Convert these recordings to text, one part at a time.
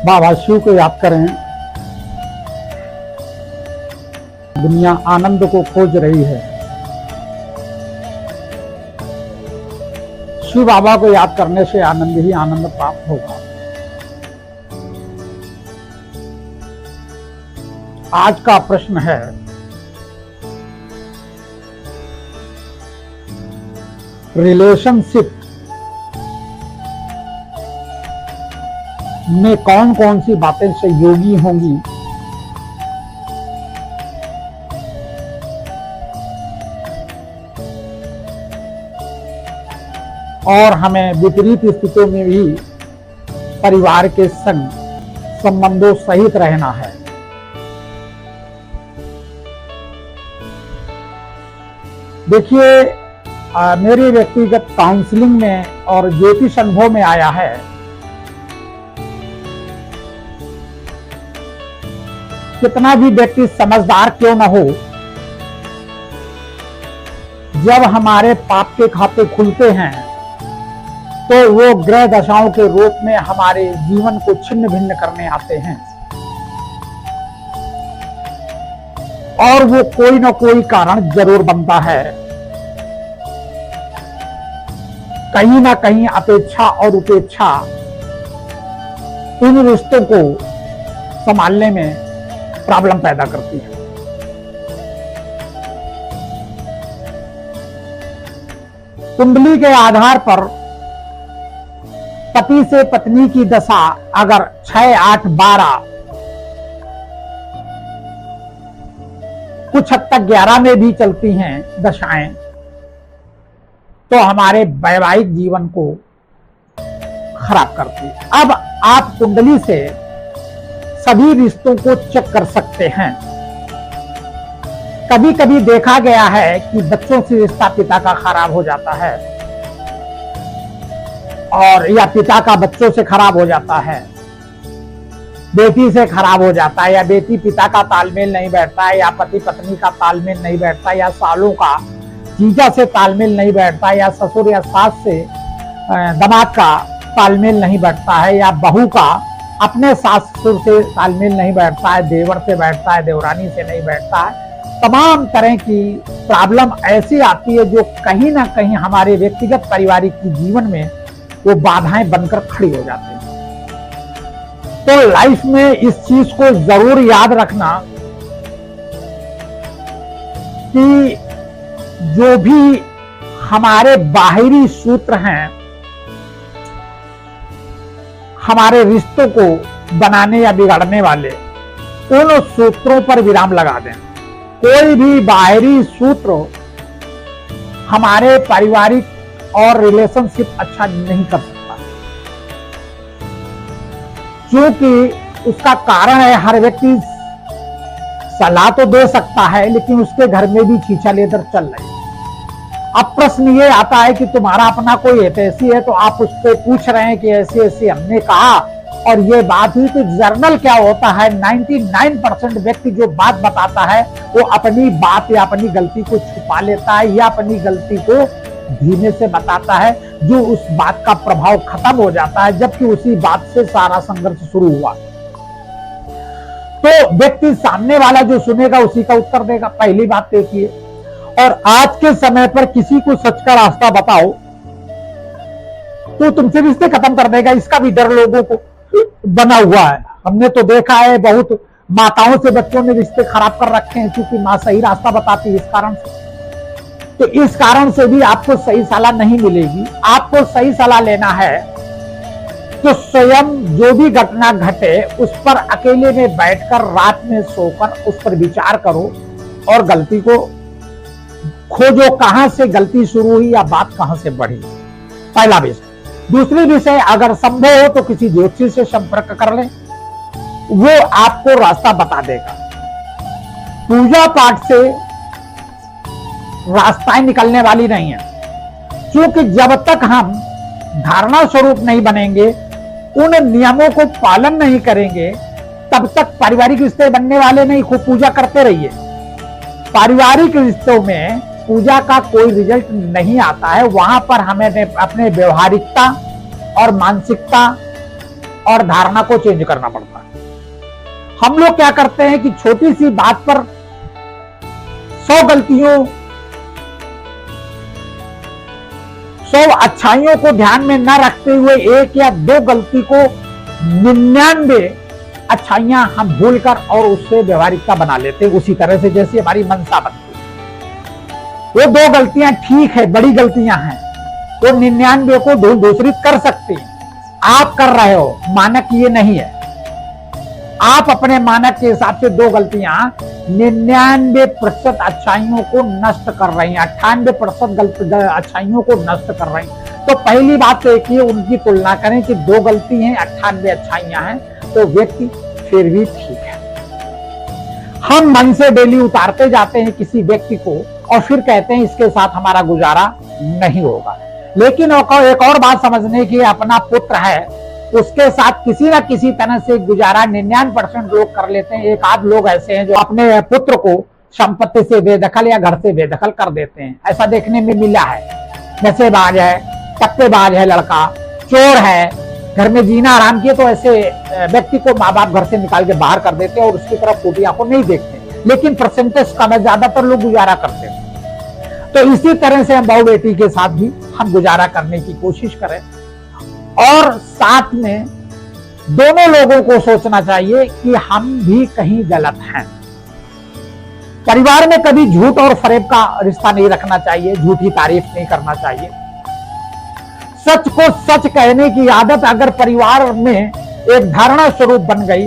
बाबा शिव को याद करें। दुनिया आनंद को खोज रही है। शिव बाबा को याद करने से आनंद ही आनंद प्राप्त होगा। आज का प्रश्न है, रिलेशनशिप में कौन कौन सी बातें सहयोगी होंगी और हमें विपरीत स्थितियों में भी परिवार के संग संबंधों सहित रहना है। देखिए, मेरे व्यक्तिगत काउंसलिंग में और ज्योतिष अनुभव में आया है कितना भी व्यक्ति समझदार क्यों न हो, जब हमारे पाप के खाते खुलते हैं तो वो ग्रह दशाओं के रूप में हमारे जीवन को छिन्न भिन्न करने आते हैं और वो कोई ना कोई कारण जरूर बनता है। कहीं ना कहीं अपेक्षा और उपेक्षा इन रिश्तों को संभालने में प्रॉब्लम पैदा करती है। कुंडली के आधार पर पति से पत्नी की दशा अगर 6, 8, 12 कुछ हद तक 11 में भी चलती हैं दशाएं, तो हमारे वैवाहिक जीवन को खराब करती है। अब आप कुंडली से सभी रिश्तों को चेक कर सकते हैं। कभी कभी देखा गया है कि बच्चों से रिश्ता पिता का खराब हो जाता है और या पिता का बच्चों से खराब हो जाता है, बेटी से खराब हो जाता है, या बेटी पिता का तालमेल नहीं बैठता है, या पति पत्नी का तालमेल नहीं बैठता, या सालों का जीजा से तालमेल नहीं बैठता, या ससुर या सास से दामाद का तालमेल नहीं बैठता है, या बहू का अपने सास ससुर से तालमेल नहीं बैठता है, देवर से बैठता है, देवरानी से नहीं बैठता है। तमाम तरह की प्रॉब्लम ऐसी आती है जो कहीं ना कहीं हमारे व्यक्तिगत पारिवारिक जीवन में वो बाधाएं बनकर खड़ी हो जाती हैं। तो लाइफ में इस चीज को जरूर याद रखना कि जो भी हमारे बाहरी सूत्र हैं हमारे रिश्तों को बनाने या बिगाड़ने वाले, उन सूत्रों पर विराम लगा दें। कोई भी बाहरी सूत्र हमारे पारिवारिक और रिलेशनशिप अच्छा नहीं कर सकता, क्योंकि उसका कारण है हर व्यक्ति सलाह तो दे सकता है लेकिन उसके घर में भी छीछा लेकर चल रहे। अब प्रश्न ये आता है कि तुम्हारा अपना कोई ऐसी है तो आप उससे पूछ रहे हैं कि ऐसे ऐसे हमने कहा और ये बात हुई। तो जर्नल क्या होता है, 99% व्यक्ति जो बात बताता है वो अपनी बात या अपनी गलती को छुपा लेता है या अपनी गलती को धीमे से बताता है, जो उस बात का प्रभाव खत्म हो जाता है, जबकि उसी बात से सारा संघर्ष शुरू हुआ। तो व्यक्ति सामने वाला जो सुनेगा उसी का उत्तर देगा, पहली बात देखिए। और आज के समय पर किसी को सच का रास्ता बताओ तो तुमसे रिश्ते खत्म कर देगा, इसका भी डर लोगों को बना हुआ है। हमने तो देखा है बहुत माताओं से बच्चों ने रिश्ते खराब कर रखे हैं, क्योंकि माँ सही रास्ता बताती है। इस कारण से तो इस कारण से भी आपको सही सलाह नहीं मिलेगी। आपको सही सलाह लेना है तो स्वयं जो भी घटना घटे उस पर अकेले में बैठकर रात में सोकर उस पर विचार करो और गलती को खोजो, कहां से गलती शुरू हुई या बात कहां से बढ़ी। पहला विषय। दूसरी विषय, अगर संभव हो तो किसी ज्योतिषी से संपर्क कर लें, वो आपको रास्ता बता देगा। पूजा पाठ से रास्ताएं निकलने वाली नहीं है, क्योंकि जब तक हम धारणा स्वरूप नहीं बनेंगे, उन नियमों को पालन नहीं करेंगे, तब तक पारिवारिक रिश्ते बनने वाले नहीं। खूब पूजा करते रहिए, पारिवारिक रिश्तों में पूजा का कोई रिजल्ट नहीं आता है। वहां पर हमें अपने व्यवहारिकता और मानसिकता और धारणा को चेंज करना पड़ता है। हम लोग क्या करते हैं कि छोटी सी बात पर 100 गलतियों, 100 अच्छाइयों को ध्यान में न रखते हुए 1 या 2 गलती को 99 अच्छाइयां हम भूलकर और उससे व्यवहारिकता बना लेते हैं। उसी तरह से जैसे हमारी मनसा बनती है, वो 2 गलतियां ठीक है, बड़ी गलतियां हैं, वो 99 को दूसरी कर सकती हैं। आप कर रहे हो, मानक ये नहीं है। आप अपने मानक के हिसाब से 2 गलतियां 99% अच्छाइयों को नष्ट कर रही हैं, 98% अच्छाइयों को नष्ट कर रही हैं। तो पहली बात तो एक ही, उनकी तुलना करें कि 2 गलती हैं, 98 अच्छाइयां हैं, तो व्यक्ति फिर भी ठीक है। हम मन से डेली उतारते जाते हैं किसी व्यक्ति को और फिर कहते हैं इसके साथ हमारा गुजारा नहीं होगा। लेकिन एक और बात समझने की, अपना पुत्र है, उसके साथ किसी ना किसी तरह से गुजारा 99% लोग कर लेते हैं। एक आध लोग ऐसे हैं जो अपने पुत्र को संपत्ति से बेदखल या घर से बेदखल कर देते हैं। ऐसा देखने में मिला है। नशेबाज है, टप्पेबाज है लड़का, चोर है, घर में जीना आराम किए, तो ऐसे व्यक्ति को माँ बाप घर से निकाल के बाहर कर देते हैं और उसकी तरफ फूटी आंखों नहीं देखते। लेकिन परसेंटेज कम है, ज्यादातर लोग गुजारा करते हैं। तो इसी तरह से हम बहू बेटी के साथ भी हम गुजारा करने की कोशिश करें। और साथ में दोनों लोगों को सोचना चाहिए कि हम भी कहीं गलत हैं। परिवार में कभी झूठ और फरेब का रिश्ता नहीं रखना चाहिए, झूठी तारीफ नहीं करना चाहिए। सच को सच कहने की आदत अगर परिवार में एक धारणा स्वरूप बन गई,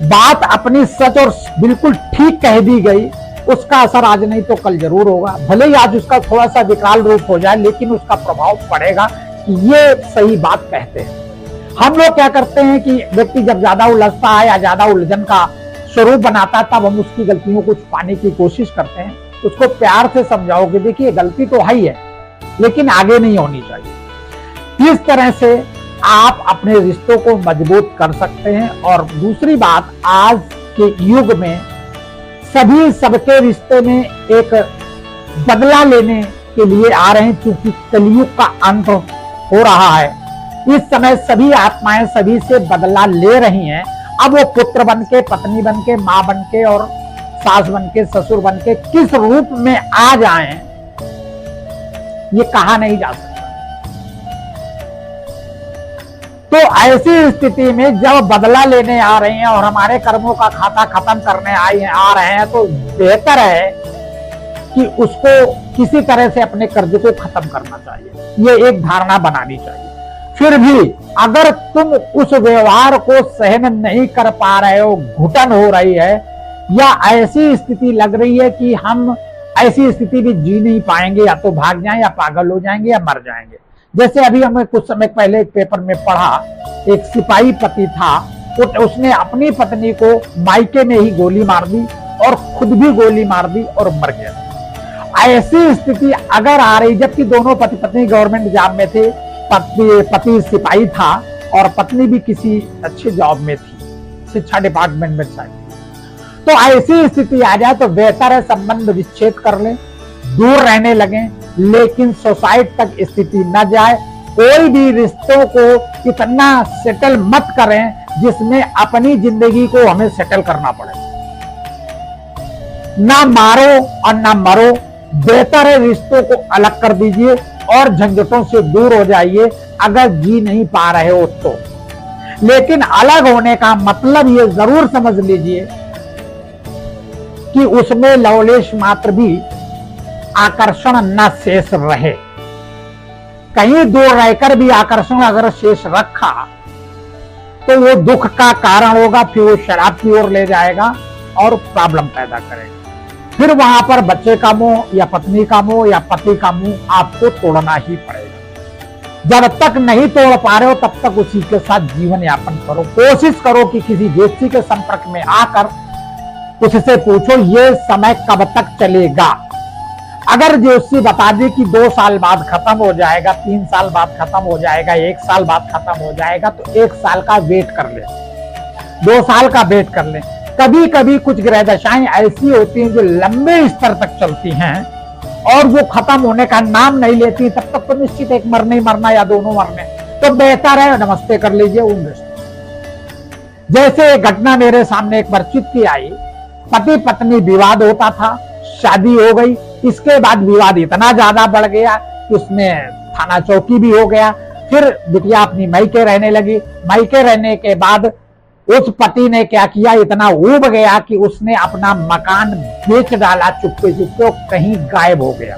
बात अपनी सच और बिल्कुल ठीक कह दी गई, उसका असर आज नहीं तो कल जरूर होगा। भले ही आज उसका थोड़ा सा विकराल रूप हो जाए, लेकिन उसका प्रभाव पड़ेगा कि ये सही बात कहते हैं। हम लोग क्या करते हैं कि व्यक्ति जब ज्यादा उलझता है या ज्यादा उलझन का स्वरूप बनाता है, तब हम उसकी गलतियों को छुपाने की कोशिश करते हैं। उसको प्यार से समझाओ कि देखिए गलती तो है ही है, लेकिन आगे नहीं होनी चाहिए। इस तरह से आप अपने रिश्तों को मजबूत कर सकते हैं। और दूसरी बात, आज के युग में सभी सबके रिश्ते में एक बदला लेने के लिए आ रहे हैं, क्योंकि कलयुग का अंत हो रहा है। इस समय सभी आत्माएं सभी से बदला ले रही हैं। अब वो पुत्र बन के, पत्नी बन के, माँ बन के और सास बन के, ससुर बन के किस रूप में आ जाएं, ये कहा नहीं जा सकता। तो ऐसी स्थिति में जब बदला लेने आ रहे हैं और हमारे कर्मों का खाता खत्म करने आ रहे हैं, तो बेहतर है कि उसको किसी तरह से अपने कर्ज को खत्म करना चाहिए। ये एक धारणा बनानी चाहिए। फिर भी अगर तुम उस व्यवहार को सहन नहीं कर पा रहे हो, घुटन हो रही है, या ऐसी स्थिति लग रही है कि हम ऐसी स्थिति भी जी नहीं पाएंगे, या तो भाग जाएं या पागल हो जाएंगे या मर जाएंगे। जैसे अभी हमें कुछ समय पहले एक पेपर में पढ़ा, एक सिपाही पति था, उसने अपनी पत्नी को मायके में ही गोली मार दी और खुद भी गोली मार दी और मर गया। ऐसी स्थिति अगर आ रही, जबकि दोनों पति पत्नी गवर्नमेंट जॉब में थे, पति सिपाही था और पत्नी भी किसी अच्छे जॉब में थी, शिक्षा डिपार्टमेंट में शायद। तो ऐसी स्थिति आ जाए तो बेहतर है संबंध विच्छेद कर लें, दूर रहने लगे, लेकिन सुसाइड तक स्थिति न जाए। कोई भी रिश्तों को इतना सेटल मत करें जिसमें अपनी जिंदगी को हमें सेटल करना पड़े। ना मारो और ना मरो, बेहतर है रिश्तों को अलग कर दीजिए और झंझटों से दूर हो जाइए अगर जी नहीं पा रहे हो तो। लेकिन अलग होने का मतलब ये जरूर समझ लीजिए कि उसमें लवलेश मात्र भी आकर्षण न शेष रहे। कहीं दूर रहकर भी आकर्षण अगर शेष रखा तो वो दुख का कारण होगा, फिर वो शराब की ओर ले जाएगा और प्रॉब्लम पैदा करेगा। फिर वहां पर बच्चे का मुंह या पत्नी का मुंह या पति का मुंह आपको तोड़ना ही पड़ेगा। जब तक नहीं तोड़ पा रहे हो तब तक उसी के साथ जीवन यापन करो। कोशिश करो कि किसी व्यक्ति के संपर्क में आकर उससे पूछो ये समय कब तक चलेगा। अगर जोशी बता दे कि 2 साल बाद खत्म हो जाएगा, 3 साल बाद खत्म हो जाएगा, 1 साल बाद खत्म हो जाएगा, तो 1 साल का वेट कर ले, 2 साल का वेट कर ले। कभी कभी कुछ ग्रह दशाएं ऐसी होती हैं जो लंबे स्तर तक चलती हैं और वो खत्म होने का नाम नहीं लेती, तब तक तो निश्चित एक मरने ही मरना या दोनों मरने। तो बेहतर है नमस्ते कर लीजिए उन रिश्तों। जैसे एक घटना मेरे सामने एक परिचित की आई, पति पत्नी विवाद होता था, शादी हो गई, इसके बाद विवाद इतना ज्यादा बढ़ गया कि उसमें थाना चौकी भी हो गया। फिर बिटिया अपनी मायके रहने लगी। मायके रहने के बाद उस पति ने क्या किया, इतना ऊब गया कि उसने अपना मकान बेच डाला चुपके चुपके, कहीं गायब हो गया।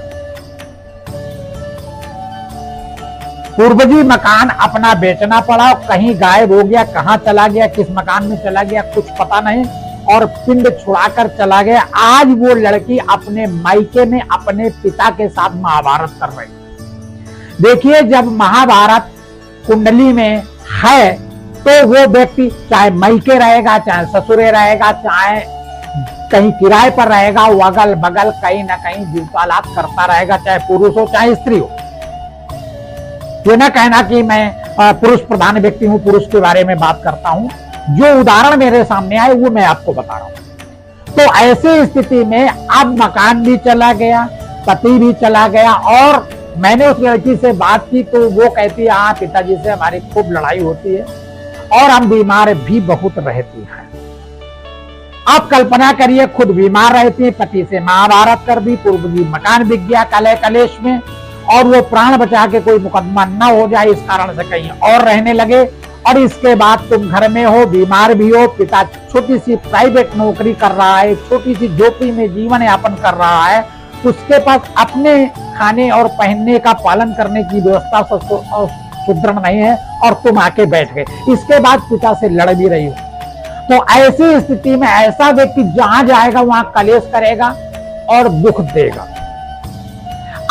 पूर्वजी मकान अपना बेचना पड़ा, कहीं गायब हो गया, कहां चला गया, किस मकान में चला गया कुछ पता नहीं, और पिंड छुड़ाकर चला गया। आज वो लड़की अपने मायके में अपने पिता के साथ महाभारत कर रही। देखिए, जब महाभारत कुंडली में है तो वो व्यक्ति चाहे मायके रहेगा, चाहे ससुरे रहेगा, चाहे कहीं किराए पर रहेगा, वो अगल बगल कहीं ना कहीं जुलपालात करता रहेगा, चाहे पुरुष हो चाहे स्त्री हो। ये ना कहना कि मैं पुरुष प्रधान व्यक्ति हूं, पुरुष के बारे में बात करता हूं। जो उदाहरण मेरे सामने आए वो मैं आपको बता रहा हूं। तो ऐसी स्थिति में अब मकान भी चला गया, पति भी चला गया, और मैंने उस लड़की से बात की तो वो कहती है हाँ, पिताजी से हमारी खूब लड़ाई होती है और हम बीमार भी बहुत रहती हैं। आप कल्पना करिए, खुद बीमार रहती है, पति से महाभारत कर दी, पूर्व जी मकान बिक गया कलह कलेश में, और वो प्राण बचा के कोई मुकदमा न हो जाए इस कारण से कहीं और रहने लगे। और इसके बाद तुम घर में हो, बीमार भी हो, पिता छोटी सी प्राइवेट नौकरी कर रहा है, छोटी सी झोपड़ी में जीवन यापन कर रहा है, उसके पास अपने खाने और पहनने का पालन करने की व्यवस्था सुदृढ़ नहीं है, और तुम आके बैठ गए। इसके बाद पिता से लड़ भी रही हो। तो ऐसी स्थिति में ऐसा व्यक्ति जहां जाएगा वहां कलेश करेगा और दुख देगा।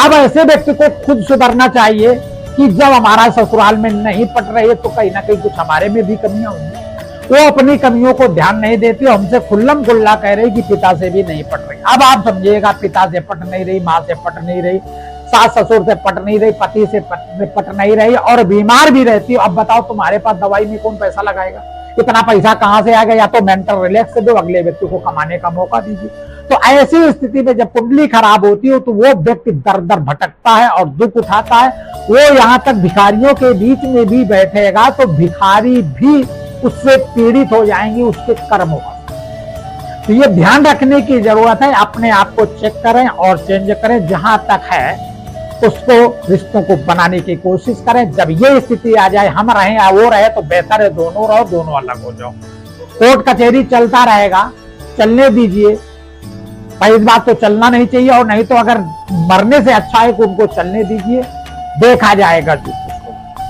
अब ऐसे व्यक्ति को खुद सुधरना चाहिए कि जब हमारा ससुराल में नहीं पट रही है तो कहीं ना कहीं कुछ हमारे में भी कमियां होंगी। वो अपनी कमियों को ध्यान नहीं देती, हमसे खुल्लम खुल्ला कह रही कि पिता से भी नहीं पट रही। अब आप समझिएगा, पिता से पट नहीं रही, माँ से पट नहीं रही, सास ससुर से पट नहीं रही, पति से पट नहीं रही, और बीमार भी रहती हो। अब बताओ, तुम्हारे पास दवाई में कौन पैसा लगाएगा? इतना पैसा कहां से आएगा? या तो मेंटल रिलैक्स दो, अगले व्यक्ति को कमाने का मौका दीजिए। तो ऐसी स्थिति में जब कुंडली खराब होती है तो वो व्यक्ति दर दर भटकता है और दुख उठाता है। वो यहाँ तक भिखारियों के बीच में भी बैठेगा तो भिखारी भी उससे पीड़ित हो जाएंगे, उसके कर्म होगा। तो ये ध्यान रखने की जरूरत है, अपने आप को चेक करें और चेंज करें। जहां तक है उसको, रिश्तों को बनाने की कोशिश करें। जब ये स्थिति आ जाए, हम रहे या वो रहे, तो बेहतर है दोनों रहो, दोनों अलग हो जाओ। कोर्ट कचहरी चलता रहेगा, चलने दीजिए। पहली बात तो चलना नहीं चाहिए, और नहीं तो अगर मरने से अच्छा है कि उनको चलने दीजिए, देखा जाएगा जो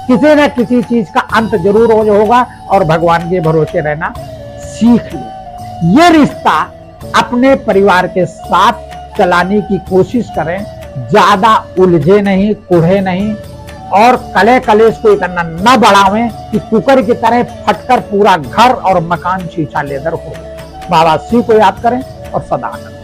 किसी न किसी चीज का अंत जरूर होगा, और भगवान के भरोसे रहना सीख ले। ये रिश्ता अपने परिवार के साथ चलाने की कोशिश करें, ज्यादा उलझे नहीं, कुढ़े नहीं, और कले कलेश को इतना न बढ़ावें कि कुकर की तरह फटकर पूरा घर और मकान शीशा लेदर हो। बाबा शिव को याद करें और सदा करें।